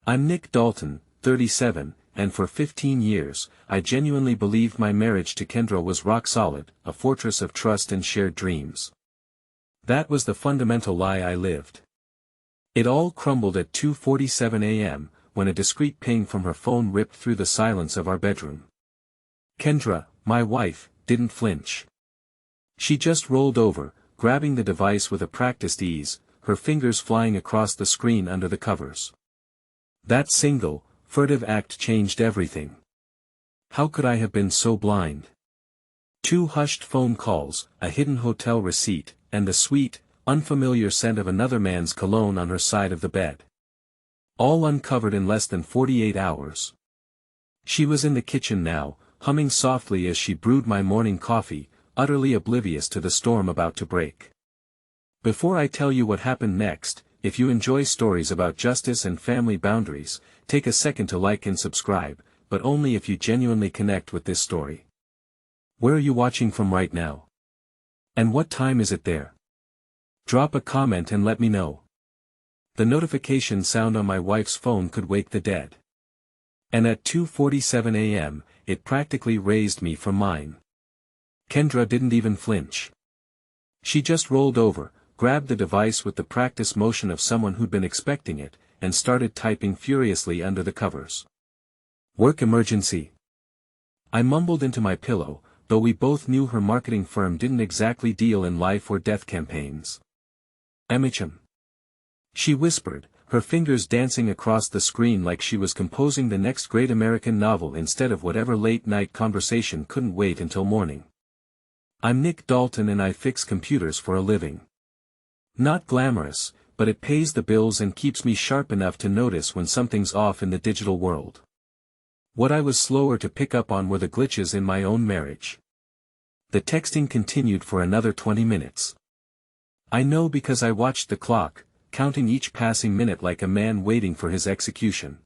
I'm Nick Dalton, 37, and for 15 years, I genuinely believed my marriage to Kendra was rock solid, a fortress of trust and shared dreams. That was the fundamental lie I lived. It all crumbled at 2:47 a.m., when a discreet ping from her phone ripped through the silence of our bedroom. Kendra, my wife, didn't flinch. She just rolled over, grabbing the device with a practiced ease, her fingers flying across the screen under the covers. That single, furtive act changed everything. How could I have been so blind? 2 hushed phone calls, a hidden hotel receipt, and the sweet, unfamiliar scent of another man's cologne on her side of the bed. All uncovered in less than 48 hours. She was in the kitchen now, humming softly as she brewed my morning coffee, utterly oblivious to the storm about to break. Before I tell you what happened next, if you enjoy stories about justice and family boundaries, take a second to like and subscribe, but only if you genuinely connect with this story. Where are you watching from right now? And what time is it there? Drop a comment and let me know. The notification sound on my wife's phone could wake the dead. And at 2:47 a.m., it practically raised me from mine. Kendra didn't even flinch. She just rolled over, grabbed the device with the practiced motion of someone who'd been expecting it, and started typing furiously under the covers. Work emergency. I mumbled into my pillow, though we both knew her marketing firm didn't exactly deal in life or death campaigns. Ultimatum. She whispered, her fingers dancing across the screen like she was composing the next great American novel instead of whatever late-night conversation couldn't wait until morning. I'm Nick Dalton and I fix computers for a living. Not glamorous, but it pays the bills and keeps me sharp enough to notice when something's off in the digital world. What I was slower to pick up on were the glitches in my own marriage. The texting continued for another 20 minutes. I know because I watched the clock, counting each passing minute like a man waiting for his execution.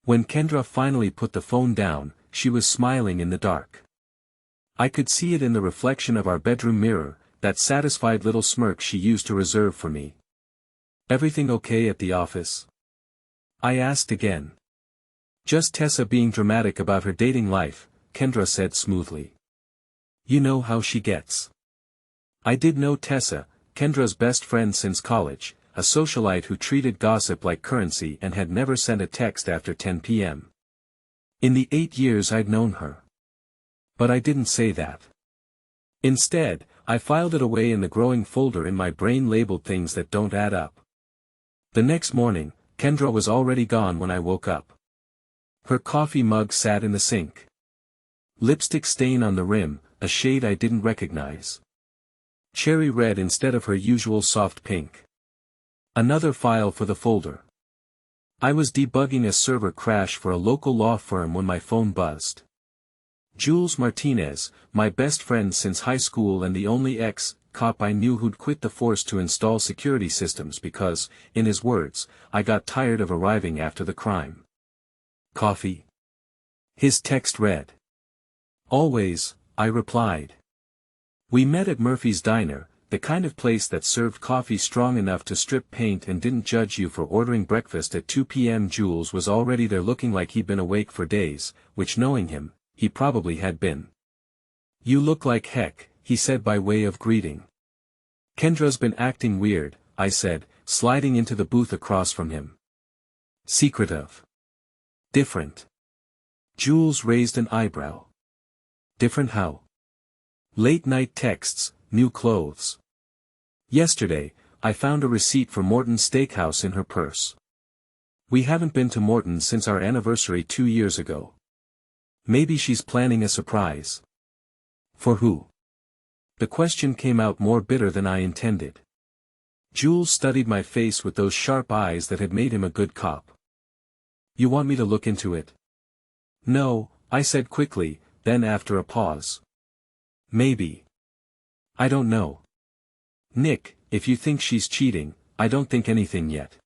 When Kendra finally put the phone down, she was smiling in the dark. I could see it in the reflection of our bedroom mirror, that satisfied little smirk she used to reserve for me. Everything okay at the office? I asked again. Just Tessa being dramatic about her dating life, Kendra said smoothly. You know how she gets. I did know Tessa, Kendra's best friend since college, a socialite who treated gossip like currency and had never sent a text after 10 p.m. In the 8 years I'd known her. But I didn't say that. Instead, I filed it away in the growing folder in my brain labeled things that don't add up. The next morning, Kendra was already gone when I woke up. Her coffee mug sat in the sink. Lipstick stain on the rim, a shade I didn't recognize. Cherry red instead of her usual soft pink. Another file for the folder. I was debugging a server crash for a local law firm when my phone buzzed. Jules Martinez, my best friend since high school and the only ex-cop I knew who'd quit the force to install security systems because, in his words, I got tired of arriving after the crime. Coffee? His text read. Always, I replied. We met at Murphy's Diner, the kind of place that served coffee strong enough to strip paint and didn't judge you for ordering breakfast at 2 p.m. Jules was already there looking like he'd been awake for days, which knowing him, he probably had been. You look like heck, he said by way of greeting. Kendra's been acting weird, I said, sliding into the booth across from him. Secretive. Different. Jules raised an eyebrow. Different how? Late-night texts, new clothes. Yesterday, I found a receipt for Morton's Steakhouse in her purse. We haven't been to Morton's since our anniversary 2 years ago. Maybe she's planning a surprise. For who? The question came out more bitter than I intended. Jules studied my face with those sharp eyes that had made him a good cop. You want me to look into it? No, I said quickly, then after a pause. Maybe. I don't know. Nick, if you think she's cheating, I don't think anything yet.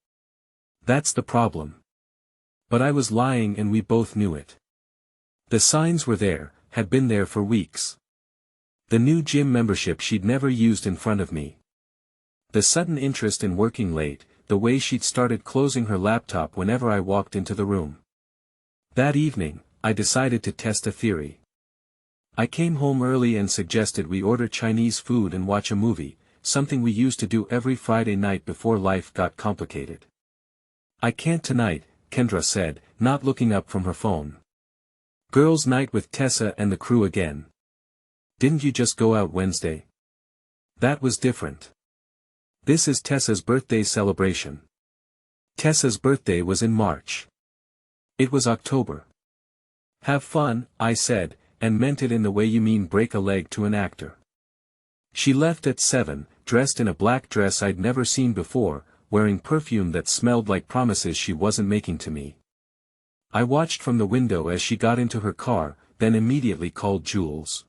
That's the problem. But I was lying and we both knew it. The signs were there, had been there for weeks. The new gym membership she'd never used in front of me. The sudden interest in working late, the way she'd started closing her laptop whenever I walked into the room. That evening, I decided to test a theory. I came home early and suggested we order Chinese food and watch a movie, something we used to do every Friday night before life got complicated. "I can't tonight," Kendra said, not looking up from her phone. "Girls' night with Tessa and the crew again." "Didn't you just go out Wednesday?" "That was different. This is Tessa's birthday celebration." Tessa's birthday was in March. It was October. "Have fun," I said, and meant it in the way you mean break a leg to an actor. She left at 7, dressed in a black dress I'd never seen before, wearing perfume that smelled like promises she wasn't making to me. I watched from the window as she got into her car, then immediately called Jules.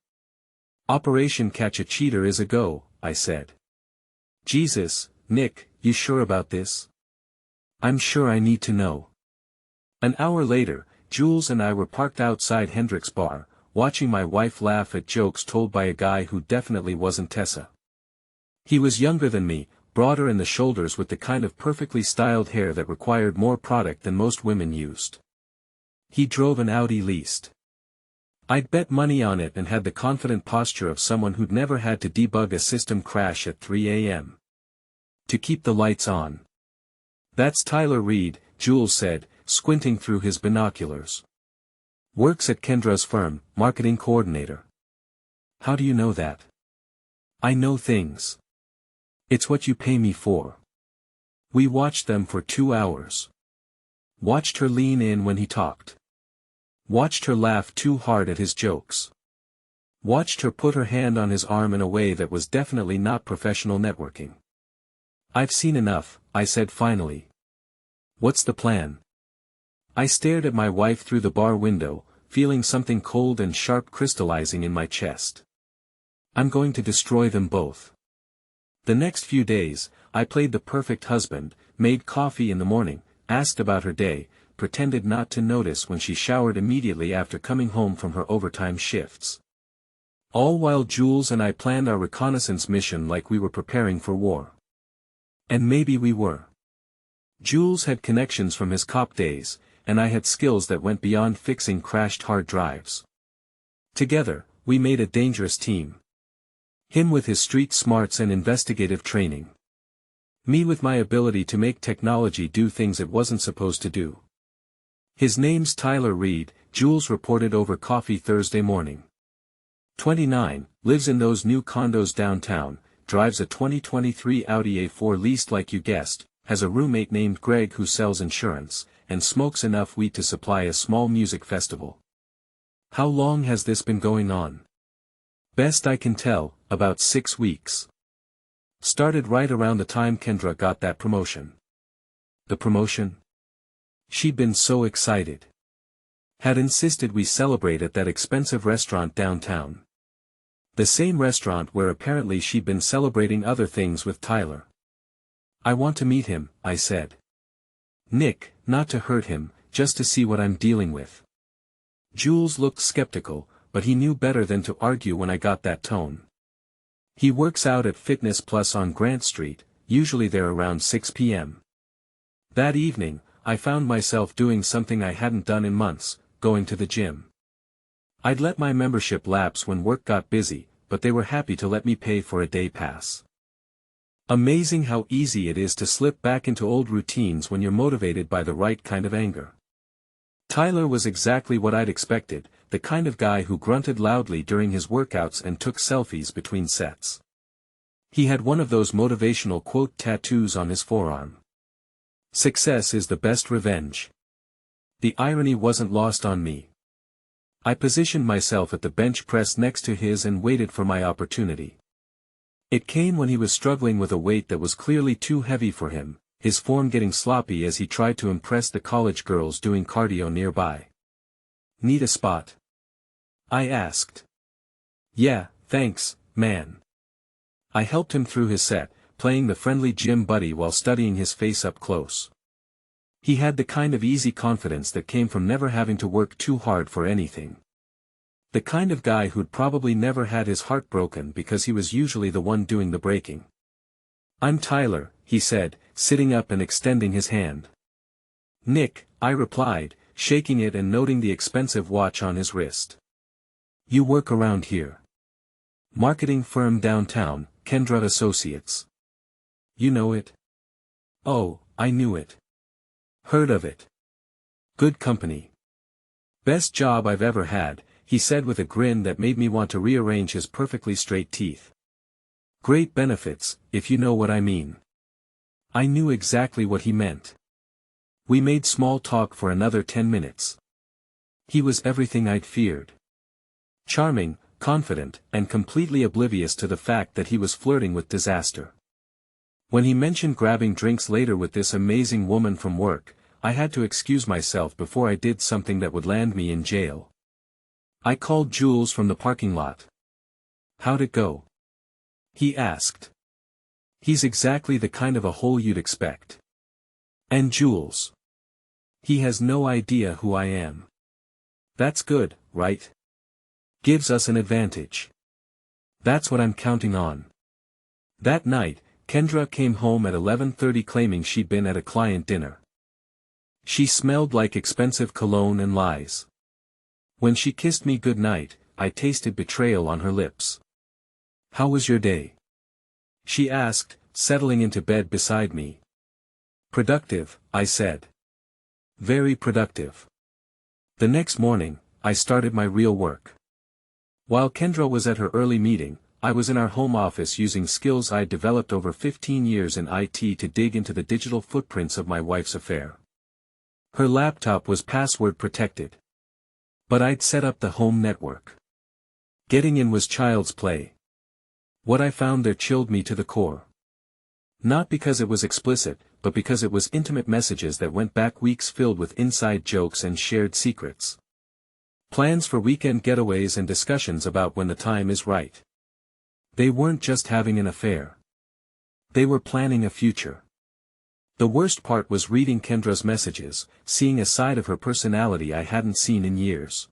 "Operation Catch a Cheater is a go," I said. "Jesus, Nick, you sure about this?" "I'm sure I need to know." An hour later, Jules and I were parked outside Hendrick's bar, watching my wife laugh at jokes told by a guy who definitely wasn't Tessa. He was younger than me, broader in the shoulders with the kind of perfectly styled hair that required more product than most women used. He drove an Audi leased. I'd bet money on it and had the confident posture of someone who'd never had to debug a system crash at 3 a.m. to keep the lights on. "That's Tyler Reed," Jules said, squinting through his binoculars. "Works at Kendra's firm, marketing coordinator." "How do you know that?" "I know things. It's what you pay me for." We watched them for 2 hours. Watched her lean in when he talked. Watched her laugh too hard at his jokes. Watched her put her hand on his arm in a way that was definitely not professional networking. "I've seen enough," I said finally. "What's the plan?" I stared at my wife through the bar window, feeling something cold and sharp crystallizing in my chest. "I'm going to destroy them both." The next few days, I played the perfect husband, made coffee in the morning, asked about her day, pretended not to notice when she showered immediately after coming home from her overtime shifts. All while Jules and I planned our reconnaissance mission like we were preparing for war. And maybe we were. Jules had connections from his cop days, and I had skills that went beyond fixing crashed hard drives. Together, we made a dangerous team. Him with his street smarts and investigative training. Me with my ability to make technology do things it wasn't supposed to do. "His name's Tyler Reed," Jules reported over coffee Thursday morning. 29, lives in those new condos downtown, drives a 2023 Audi A4 leased like you guessed, has a roommate named Greg who sells insurance, and smokes enough weed to supply a small music festival. "How long has this been going on?" "Best I can tell, about 6 weeks. Started right around the time Kendra got that promotion." "The promotion?" She'd been so excited. Had insisted we celebrate at that expensive restaurant downtown. The same restaurant where apparently she'd been celebrating other things with Tyler. "I want to meet him," I said. "Nick, not to hurt him, just to see what I'm dealing with." Jules looked skeptical, but he knew better than to argue when I got that tone. "He works out at Fitness Plus on Grant Street, usually there around 6 p.m. That evening, I found myself doing something I hadn't done in months, going to the gym. I'd let my membership lapse when work got busy, but they were happy to let me pay for a day pass. Amazing how easy it is to slip back into old routines when you're motivated by the right kind of anger. Tyler was exactly what I'd expected, the kind of guy who grunted loudly during his workouts and took selfies between sets. He had one of those motivational quote tattoos on his forearm. "Success is the best revenge." The irony wasn't lost on me. I positioned myself at the bench press next to his and waited for my opportunity. It came when he was struggling with a weight that was clearly too heavy for him, his form getting sloppy as he tried to impress the college girls doing cardio nearby. "Need a spot?" I asked. "Yeah, thanks, man." I helped him through his set, playing the friendly gym buddy while studying his face up close. He had the kind of easy confidence that came from never having to work too hard for anything. The kind of guy who'd probably never had his heart broken because he was usually the one doing the breaking. "I'm Tyler," he said, sitting up and extending his hand. Nick, I replied, shaking it and noting the expensive watch on his wrist. You work around here. Marketing firm downtown, Kendra Associates. You know it? Oh, I knew it. Heard of it. Good company. Best job I've ever had, he said with a grin that made me want to rearrange his perfectly straight teeth. Great benefits, if you know what I mean. I knew exactly what he meant. We made small talk for another 10 minutes. He was everything I'd feared. Charming, confident, and completely oblivious to the fact that he was flirting with disaster. When he mentioned grabbing drinks later with this amazing woman from work, I had to excuse myself before I did something that would land me in jail. I called Jules from the parking lot. How'd it go? He asked. He's exactly the kind of a hole you'd expect. And Jules. He has no idea who I am. That's good, right? Gives us an advantage. That's what I'm counting on. That night, Kendra came home at 11:30 claiming she'd been at a client dinner. She smelled like expensive cologne and lies. When she kissed me goodnight, I tasted betrayal on her lips. How was your day? She asked, settling into bed beside me. Productive, I said. Very productive. The next morning, I started my real work. While Kendra was at her early meeting, I was in our home office using skills I'd developed over 15 years in IT to dig into the digital footprints of my wife's affair. Her laptop was password protected. But I'd set up the home network. Getting in was child's play. What I found there chilled me to the core. Not because it was explicit, but because it was intimate messages that went back weeks filled with inside jokes and shared secrets. Plans for weekend getaways and discussions about when the time is right. They weren't just having an affair. They were planning a future. The worst part was reading Kendra's messages, seeing a side of her personality I hadn't seen in years.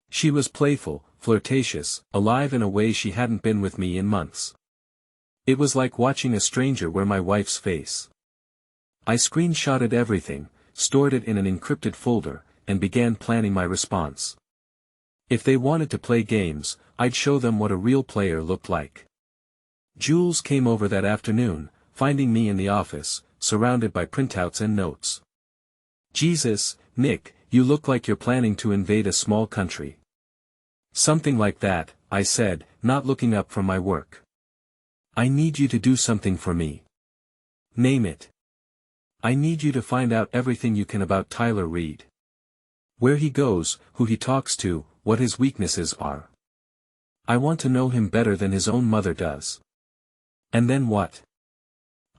She was playful, flirtatious, alive in a way she hadn't been with me in months. It was like watching a stranger wear my wife's face. I screenshotted everything, stored it in an encrypted folder, and began planning my response. If they wanted to play games, I'd show them what a real player looked like. Jules came over that afternoon, finding me in the office, surrounded by printouts and notes. Jesus, Nick, you look like you're planning to invade a small country. Something like that, I said, not looking up from my work. I need you to do something for me. Name it. I need you to find out everything you can about Tyler Reed. Where he goes, who he talks to, what his weaknesses are. I want to know him better than his own mother does. And then what?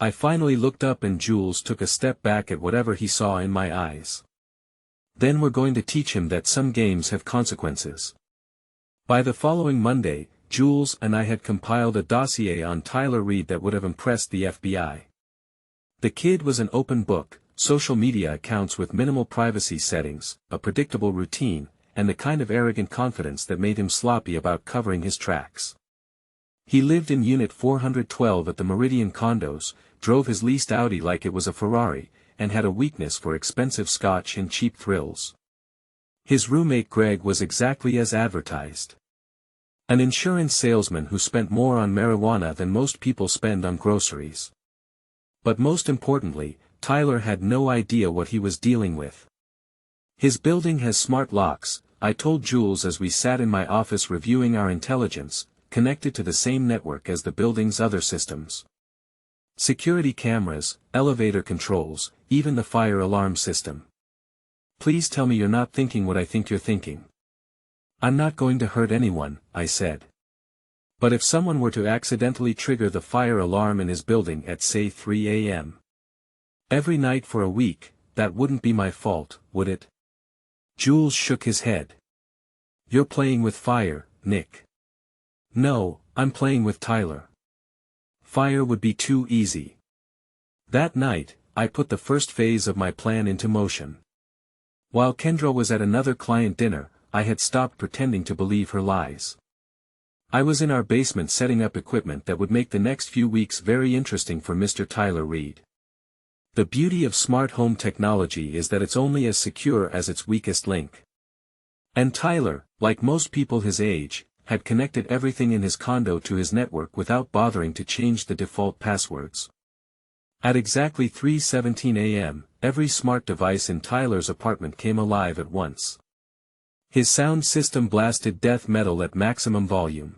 I finally looked up and Jules took a step back at whatever he saw in my eyes. Then we're going to teach him that some games have consequences. By the following Monday, Jules and I had compiled a dossier on Tyler Reed that would have impressed the FBI. The kid was an open book, social media accounts with minimal privacy settings, a predictable routine, and the kind of arrogant confidence that made him sloppy about covering his tracks. He lived in Unit 412 at the Meridian condos, drove his leased Audi like it was a Ferrari, and had a weakness for expensive scotch and cheap thrills. His roommate Greg was exactly as advertised. An insurance salesman who spent more on marijuana than most people spend on groceries. But most importantly, Tyler had no idea what he was dealing with. His building has smart locks, I told Jules as we sat in my office reviewing our intelligence, connected to the same network as the building's other systems. Security cameras, elevator controls, even the fire alarm system. Please tell me you're not thinking what I think you're thinking. I'm not going to hurt anyone, I said. But if someone were to accidentally trigger the fire alarm in his building at say 3 a.m. every night for a week, that wouldn't be my fault, would it? Jules shook his head. You're playing with fire, Nick. No, I'm playing with Tyler. Fire would be too easy. That night, I put the first phase of my plan into motion. While Kendra was at another client dinner, I had stopped pretending to believe her lies. I was in our basement setting up equipment that would make the next few weeks very interesting for Mr. Tyler Reed. The beauty of smart home technology is that it's only as secure as its weakest link. And Tyler, like most people his age, had connected everything in his condo to his network without bothering to change the default passwords. At exactly 3:17 a.m., every smart device in Tyler's apartment came alive at once. His sound system blasted death metal at maximum volume.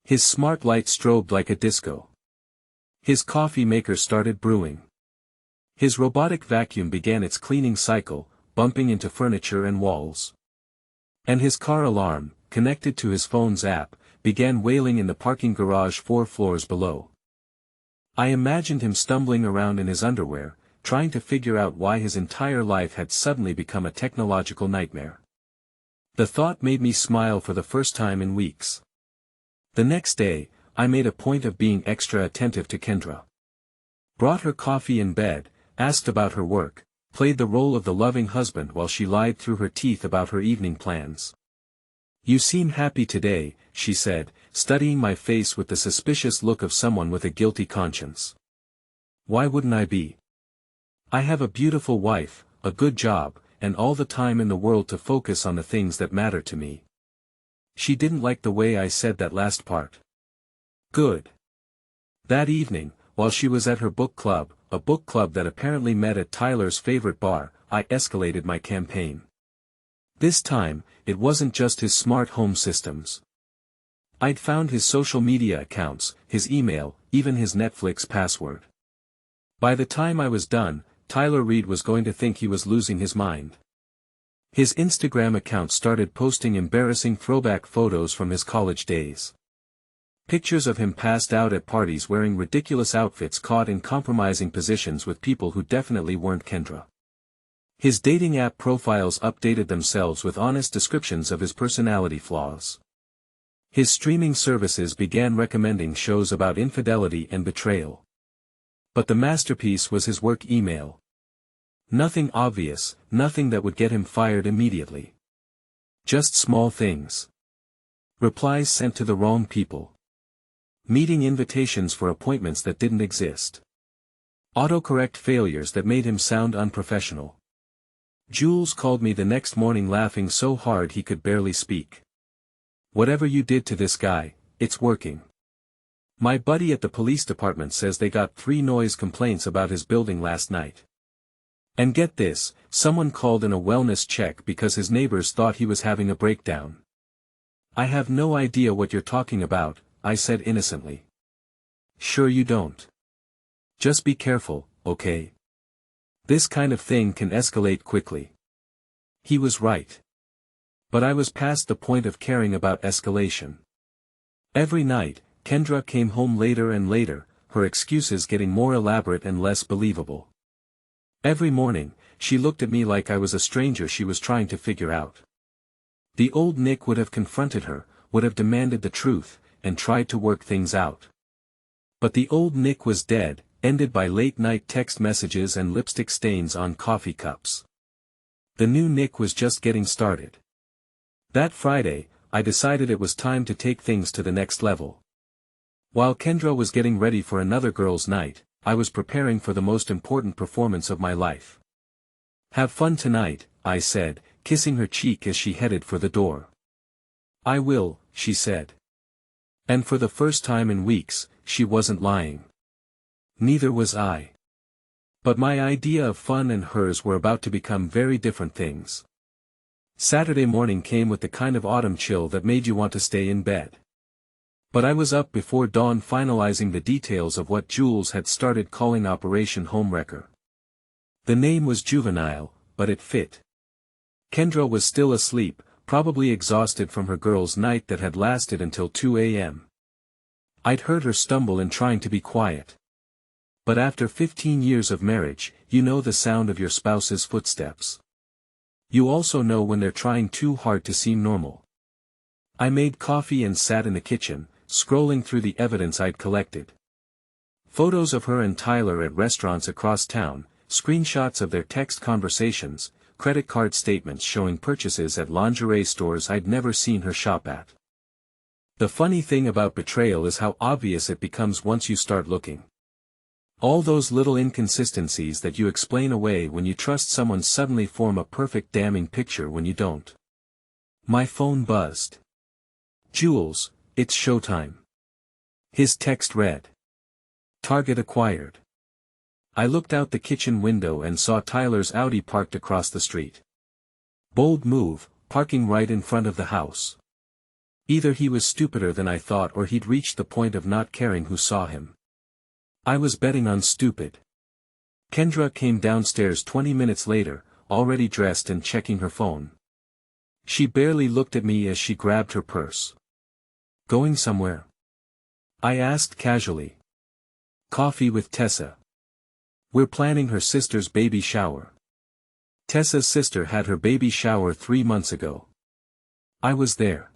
His smart light strobed like a disco. His coffee maker started brewing. His robotic vacuum began its cleaning cycle, bumping into furniture and walls. And his car alarm, connected to his phone's app, began wailing in the parking garage 4 floors below. I imagined him stumbling around in his underwear, trying to figure out why his entire life had suddenly become a technological nightmare. The thought made me smile for the first time in weeks. The next day, I made a point of being extra attentive to Kendra. Brought her coffee in bed, asked about her work, played the role of the loving husband while she lied through her teeth about her evening plans. "You seem happy today," she said, studying my face with the suspicious look of someone with a guilty conscience. "Why wouldn't I be? I have a beautiful wife, a good job, and all the time in the world to focus on the things that matter to me." She didn't like the way I said that last part. Good. That evening, while she was at her book club, a book club that apparently met at Tyler's favorite bar, I escalated my campaign. This time, it wasn't just his smart home systems. I'd found his social media accounts, his email, even his Netflix password. By the time I was done, Tyler Reed was going to think he was losing his mind. His Instagram account started posting embarrassing throwback photos from his college days. Pictures of him passed out at parties wearing ridiculous outfits caught in compromising positions with people who definitely weren't Kendra. His dating app profiles updated themselves with honest descriptions of his personality flaws. His streaming services began recommending shows about infidelity and betrayal. But the masterpiece was his work email. Nothing obvious, nothing that would get him fired immediately. Just small things. Replies sent to the wrong people. Meeting invitations for appointments that didn't exist. Autocorrect failures that made him sound unprofessional. Jules called me the next morning laughing so hard he could barely speak. "Whatever you did to this guy, it's working. My buddy at the police department says they got 3 noise complaints about his building last night. And get this, someone called in a wellness check because his neighbors thought he was having a breakdown." "I have no idea what you're talking about," I said innocently. "Sure you don't. Just be careful, okay? This kind of thing can escalate quickly." He was right. But I was past the point of caring about escalation. Every night, Kendra came home later and later, her excuses getting more elaborate and less believable. Every morning, she looked at me like I was a stranger she was trying to figure out. The old Nick would have confronted her, would have demanded the truth, and tried to work things out. But the old Nick was dead, ended by late-night text messages and lipstick stains on coffee cups. The new Nick was just getting started. That Friday, I decided it was time to take things to the next level. While Kendra was getting ready for another girls' night, I was preparing for the most important performance of my life. "Have fun tonight," I said, kissing her cheek as she headed for the door. "I will," she said. And for the first time in weeks, she wasn't lying. Neither was I. But my idea of fun and hers were about to become very different things. Saturday morning came with the kind of autumn chill that made you want to stay in bed. But I was up before dawn finalizing the details of what Jules had started calling Operation Homewrecker. The name was juvenile, but it fit. Kendra was still asleep, probably exhausted from her girls' night that had lasted until 2 a.m. I'd heard her stumble in trying to be quiet. But after 15 years of marriage, you know the sound of your spouse's footsteps. You also know when they're trying too hard to seem normal. I made coffee and sat in the kitchen, scrolling through the evidence I'd collected. Photos of her and Tyler at restaurants across town, screenshots of their text conversations, credit card statements showing purchases at lingerie stores I'd never seen her shop at. The funny thing about betrayal is how obvious it becomes once you start looking. All those little inconsistencies that you explain away when you trust someone suddenly form a perfect damning picture when you don't. My phone buzzed. "Jules, it's showtime." His text read. "Target acquired." I looked out the kitchen window and saw Tyler's Audi parked across the street. Bold move, parking right in front of the house. Either he was stupider than I thought or he'd reached the point of not caring who saw him. I was betting on stupid. Kendra came downstairs 20 minutes later, already dressed and checking her phone. She barely looked at me as she grabbed her purse. "Going somewhere?" I asked casually. "Coffee with Tessa. We're planning her sister's baby shower." Tessa's sister had her baby shower 3 months ago. I was there.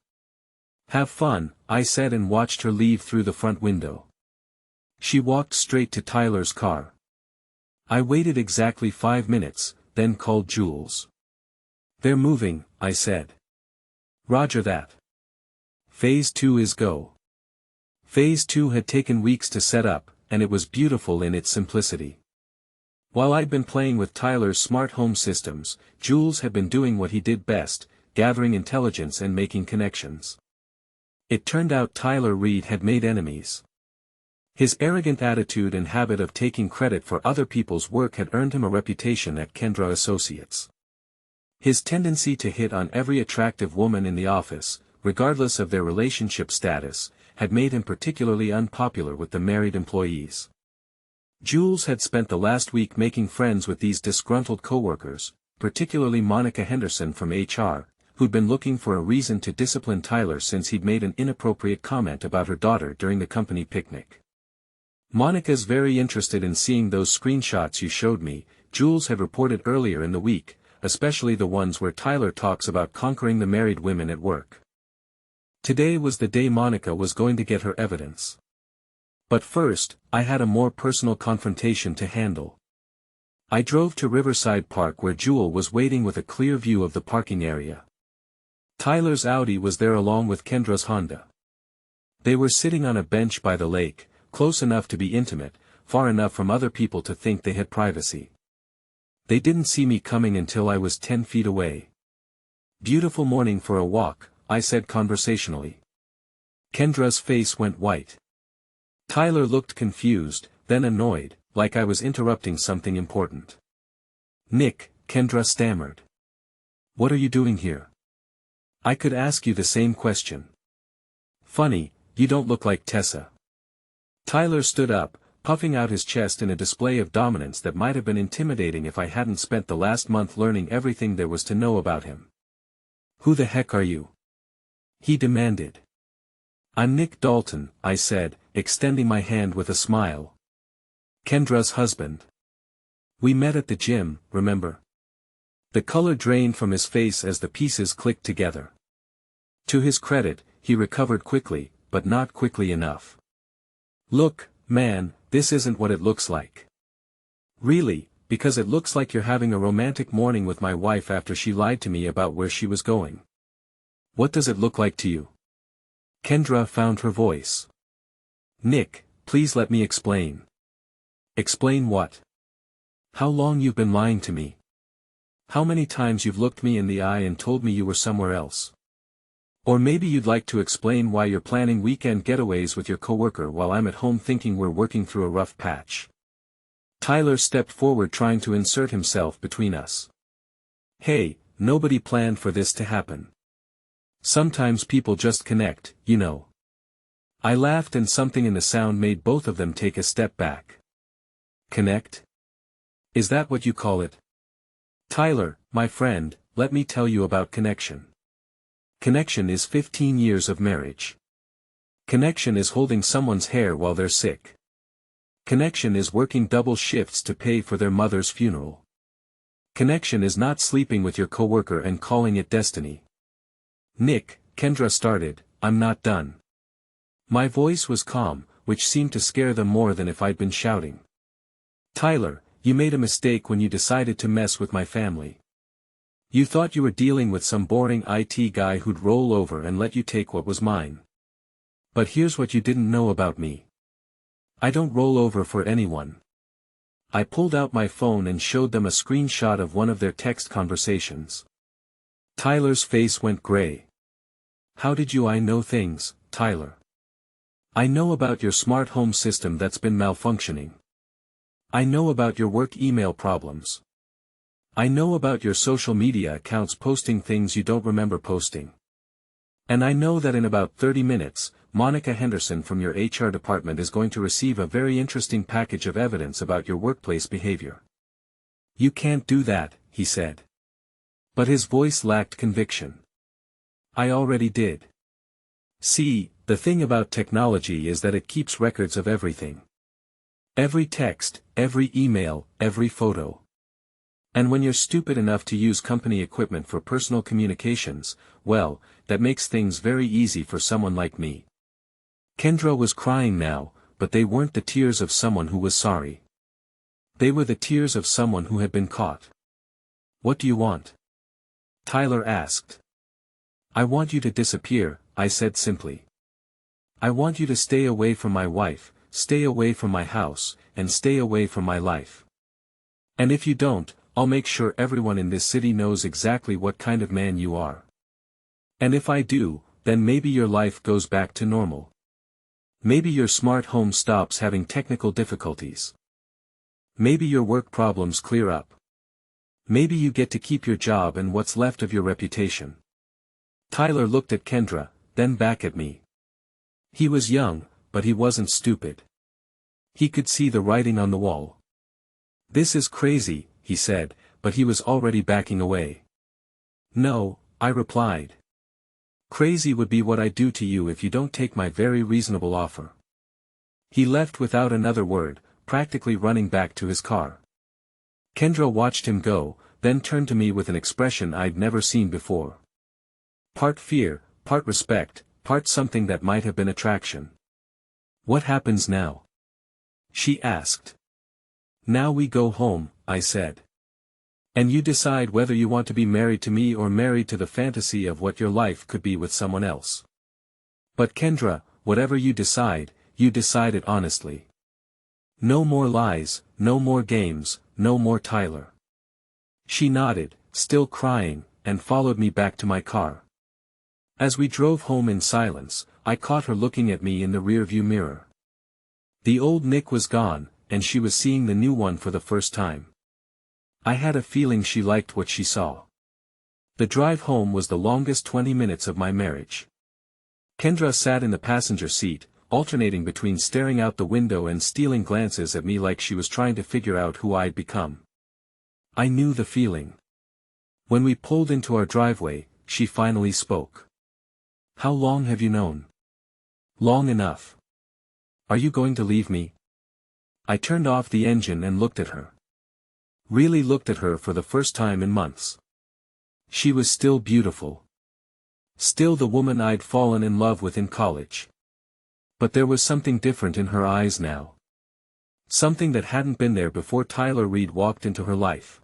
"Have fun," I said and watched her leave through the front window. She walked straight to Tyler's car. I waited exactly 5 minutes, then called Jules. "They're moving," I said. "Roger that. Phase 2 is go." Phase 2 had taken weeks to set up, and it was beautiful in its simplicity. While I'd been playing with Tyler's smart home systems, Jules had been doing what he did best, gathering intelligence and making connections. It turned out Tyler Reed had made enemies. His arrogant attitude and habit of taking credit for other people's work had earned him a reputation at Kendra Associates. His tendency to hit on every attractive woman in the office, regardless of their relationship status, had made him particularly unpopular with the married employees. Jules had spent the last week making friends with these disgruntled coworkers, particularly Monica Henderson from HR, who'd been looking for a reason to discipline Tyler since he'd made an inappropriate comment about her daughter during the company picnic. "Monica's very interested in seeing those screenshots you showed me," Jules had reported earlier in the week, especially the ones where Tyler talks about conquering the married women at work. Today was the day Monica was going to get her evidence. But first, I had a more personal confrontation to handle. I drove to Riverside Park where Jewel was waiting with a clear view of the parking area. Tyler's Audi was there along with Kendra's Honda. They were sitting on a bench by the lake, close enough to be intimate, far enough from other people to think they had privacy. They didn't see me coming until I was 10 feet away. "Beautiful morning for a walk," I said conversationally. Kendra's face went white. Tyler looked confused, then annoyed, like I was interrupting something important. "Nick," Kendra stammered. "What are you doing here? I could ask you the same question." "Funny, you don't look like Tessa." Tyler stood up, puffing out his chest in a display of dominance that might have been intimidating if I hadn't spent the last month learning everything there was to know about him. "Who the heck are you?" he demanded. "I'm Nick Dalton," I said, extending my hand with a smile. "Kendra's husband. We met at the gym, remember?" The color drained from his face as the pieces clicked together. To his credit, he recovered quickly, but not quickly enough. "Look, man, this isn't what it looks like." "Really, because it looks like you're having a romantic morning with my wife after she lied to me about where she was going. What does it look like to you?" Kendra found her voice. "Nick, please let me explain." "Explain what?" "How long you've been lying to me. How many times you've looked me in the eye and told me you were somewhere else. Or maybe you'd like to explain why you're planning weekend getaways with your coworker while I'm at home thinking we're working through a rough patch." Tyler stepped forward trying to insert himself between us. "Hey, nobody planned for this to happen. Sometimes people just connect, you know." I laughed and something in the sound made both of them take a step back. "Connect? Is that what you call it?" "Tyler, my friend, let me tell you about connection. Connection is 15 years of marriage. Connection is holding someone's hair while they're sick. Connection is working double shifts to pay for their mother's funeral. Connection is not sleeping with your coworker and calling it destiny." "Nick," Kendra started, "I'm not done." My voice was calm, which seemed to scare them more than if I'd been shouting. "Tyler, you made a mistake when you decided to mess with my family. You thought you were dealing with some boring IT guy who'd roll over and let you take what was mine. But here's what you didn't know about me. I don't roll over for anyone. I pulled out my phone and showed them a screenshot of one of their text conversations. Tyler's face went gray. How did I know things, Tyler? I know about your smart home system that's been malfunctioning. I know about your work email problems. I know about your social media accounts posting things you don't remember posting. And I know that in about 30 minutes, Monica Henderson from your HR department is going to receive a very interesting package of evidence about your workplace behavior. You can't do that, he said. But his voice lacked conviction. I already did. See, the thing about technology is that it keeps records of everything. Every text, every email, every photo. And when you're stupid enough to use company equipment for personal communications, well, that makes things very easy for someone like me. Kendra was crying now, but they weren't the tears of someone who was sorry. They were the tears of someone who had been caught. What do you want? Tyler asked. I want you to disappear, I said simply. I want you to stay away from my wife, stay away from my house, and stay away from my life. And if you don't, I'll make sure everyone in this city knows exactly what kind of man you are. And if I do, then maybe your life goes back to normal. Maybe your smart home stops having technical difficulties. Maybe your work problems clear up. Maybe you get to keep your job and what's left of your reputation. Tyler looked at Kendra, then back at me. He was young, but he wasn't stupid. He could see the writing on the wall. This is crazy, he said, but he was already backing away. No, I replied. Crazy would be what I do to you if you don't take my very reasonable offer. He left without another word, practically running back to his car. Kendra watched him go, then turned to me with an expression I'd never seen before. Part fear, part respect, part something that might have been attraction. What happens now? She asked. Now we go home, I said. And you decide whether you want to be married to me or married to the fantasy of what your life could be with someone else. But Kendra, whatever you decide it honestly. No more lies, no more games, no more Tyler. She nodded, still crying, and followed me back to my car. As we drove home in silence, I caught her looking at me in the rearview mirror. The old Nick was gone, and she was seeing the new one for the first time. I had a feeling she liked what she saw. The drive home was the longest 20 minutes of my marriage. Kendra sat in the passenger seat, alternating between staring out the window and stealing glances at me like she was trying to figure out who I'd become. I knew the feeling. When we pulled into our driveway, she finally spoke. How long have you known? Long enough. Are you going to leave me? I turned off the engine and looked at her. Really looked at her for the first time in months. She was still beautiful. Still the woman I'd fallen in love with in college. But there was something different in her eyes now. Something that hadn't been there before Tyler Reed walked into her life.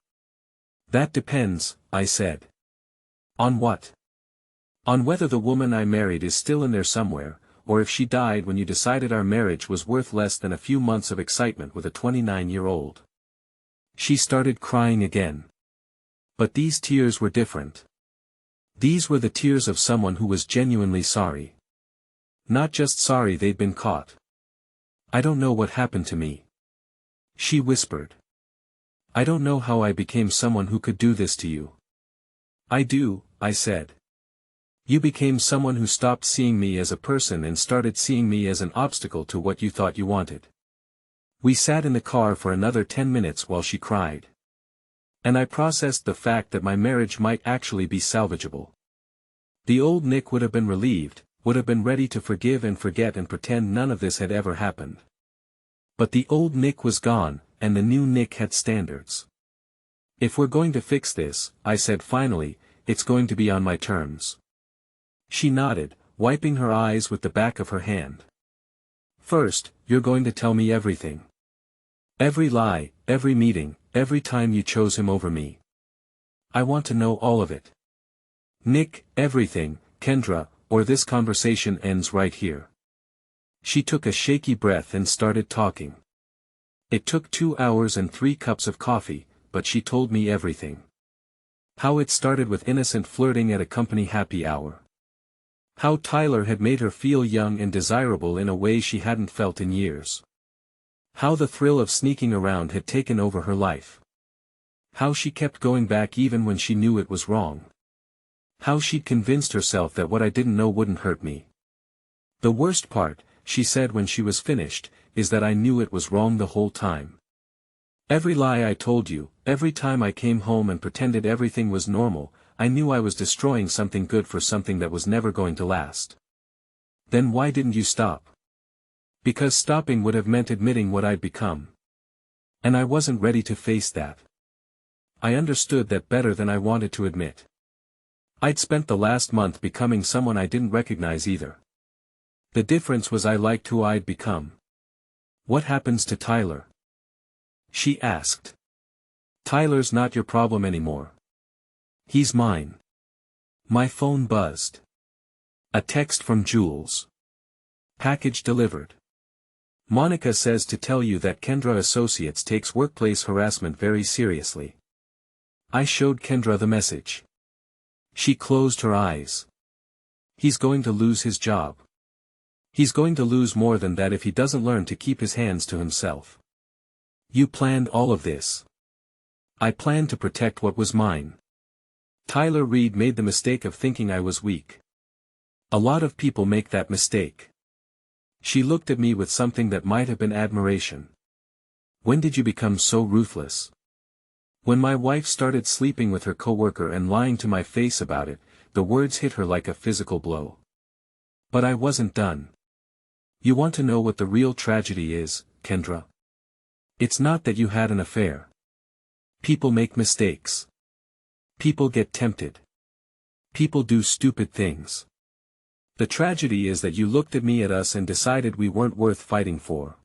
That depends, I said. On what? On whether the woman I married is still in there somewhere, or if she died when you decided our marriage was worth less than a few months of excitement with a 29-year-old. She started crying again. But these tears were different. These were the tears of someone who was genuinely sorry. Not just sorry they'd been caught. I don't know what happened to me. She whispered. I don't know how I became someone who could do this to you. I do, I said. You became someone who stopped seeing me as a person and started seeing me as an obstacle to what you thought you wanted. We sat in the car for another 10 minutes while she cried. And I processed the fact that my marriage might actually be salvageable. The old Nick would have been relieved, would have been ready to forgive and forget and pretend none of this had ever happened. But the old Nick was gone, and the new Nick had standards. If we're going to fix this, I said finally, it's going to be on my terms. She nodded, wiping her eyes with the back of her hand. First, you're going to tell me everything. Every lie, every meeting, every time you chose him over me. I want to know all of it. Nick, everything, Kendra, or this conversation ends right here. She took a shaky breath and started talking. It took 2 hours and 3 cups of coffee, but she told me everything. How it started with innocent flirting at a company happy hour. How Tyler had made her feel young and desirable in a way she hadn't felt in years. How the thrill of sneaking around had taken over her life. How she kept going back even when she knew it was wrong. How she'd convinced herself that what I didn't know wouldn't hurt me. The worst part, she said when she was finished, is that I knew it was wrong the whole time. Every lie I told you, every time I came home and pretended everything was normal, I knew I was destroying something good for something that was never going to last. Then why didn't you stop? Because stopping would have meant admitting what I'd become. And I wasn't ready to face that. I understood that better than I wanted to admit. I'd spent the last month becoming someone I didn't recognize either. The difference was I liked who I'd become. What happens to Tyler? She asked. Tyler's not your problem anymore. He's mine. My phone buzzed. A text from Jules. Package delivered. Monica says to tell you that Kendra Associates takes workplace harassment very seriously. I showed Kendra the message. She closed her eyes. He's going to lose his job. He's going to lose more than that if he doesn't learn to keep his hands to himself. You planned all of this. I planned to protect what was mine. Tyler Reed made the mistake of thinking I was weak. A lot of people make that mistake. She looked at me with something that might have been admiration. When did you become so ruthless? When my wife started sleeping with her coworker and lying to my face about it, the words hit her like a physical blow. But I wasn't done. You want to know what the real tragedy is, Kendra? It's not that you had an affair. People make mistakes. People get tempted. People do stupid things. The tragedy is that you looked at me at us and decided we weren't worth fighting for.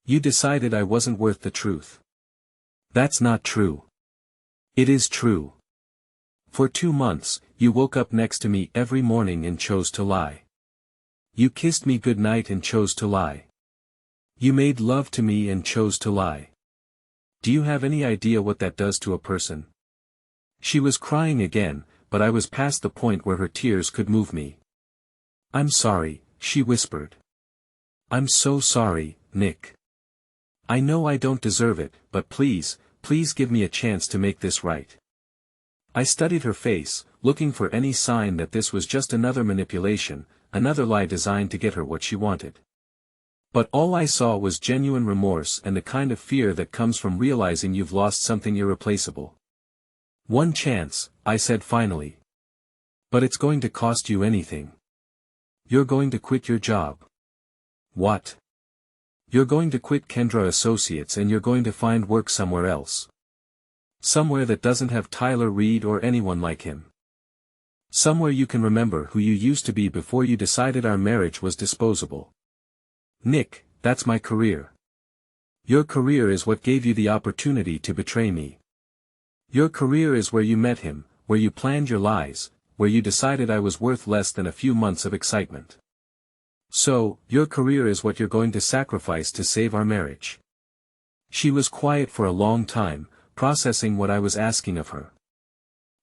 You decided I wasn't worth the truth. That's not true. It is true. For 2 months, you woke up next to me every morning and chose to lie. You kissed me goodnight and chose to lie. You made love to me and chose to lie. Do you have any idea what that does to a person? She was crying again, but I was past the point where her tears could move me. I'm sorry, she whispered. I'm so sorry, Nick. I know I don't deserve it, but please give me a chance to make this right. I studied her face, looking for any sign that this was just another manipulation, another lie designed to get her what she wanted. But all I saw was genuine remorse and the kind of fear that comes from realizing you've lost something irreplaceable. One chance, I said finally. But it's going to cost you anything. You're going to quit your job. What? You're going to quit Kendra Associates and you're going to find work somewhere else. Somewhere that doesn't have Tyler Reed or anyone like him. Somewhere you can remember who you used to be before you decided our marriage was disposable. Nick, that's my career. Your career is what gave you the opportunity to betray me. Your career is where you met him, where you planned your lies, where you decided I was worth less than a few months of excitement. So, your career is what you're going to sacrifice to save our marriage. She was quiet for a long time, processing what I was asking of her.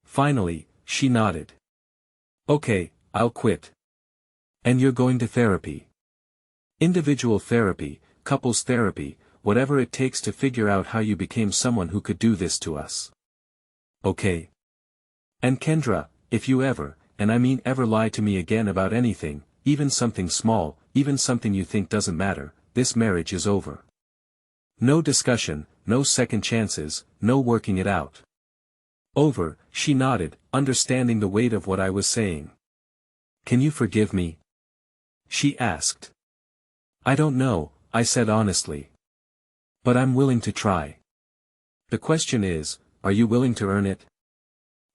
Finally, she nodded. Okay, I'll quit. And you're going to therapy. Individual therapy, couples therapy, whatever it takes to figure out how you became someone who could do this to us. Okay. And Kendra, if you ever, and I mean ever lie to me again about anything, even something small, even something you think doesn't matter, this marriage is over. No discussion, no second chances, no working it out. Over, she nodded, understanding the weight of what I was saying. Can you forgive me? She asked. I don't know, I said honestly. But I'm willing to try. The question is, are you willing to earn it?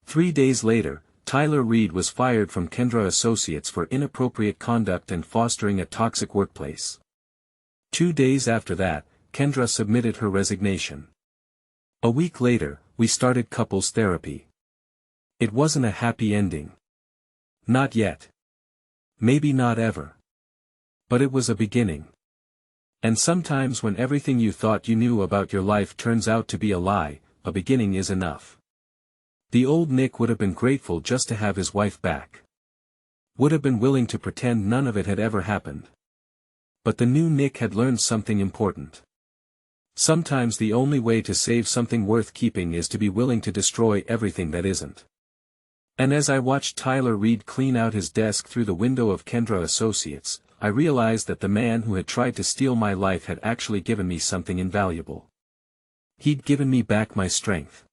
3 days later, Tyler Reed was fired from Kendra Associates for inappropriate conduct and fostering a toxic workplace. 2 days after that, Kendra submitted her resignation. A week later, we started couples therapy. It wasn't a happy ending. Not yet. Maybe not ever. But it was a beginning. And sometimes when everything you thought you knew about your life turns out to be a lie, a beginning is enough. The old Nick would have been grateful just to have his wife back. Would have been willing to pretend none of it had ever happened. But the new Nick had learned something important. Sometimes the only way to save something worth keeping is to be willing to destroy everything that isn't. And as I watched Tyler Reed clean out his desk through the window of Kendra Associates, I realized that the man who had tried to steal my life had actually given me something invaluable. He'd given me back my strength.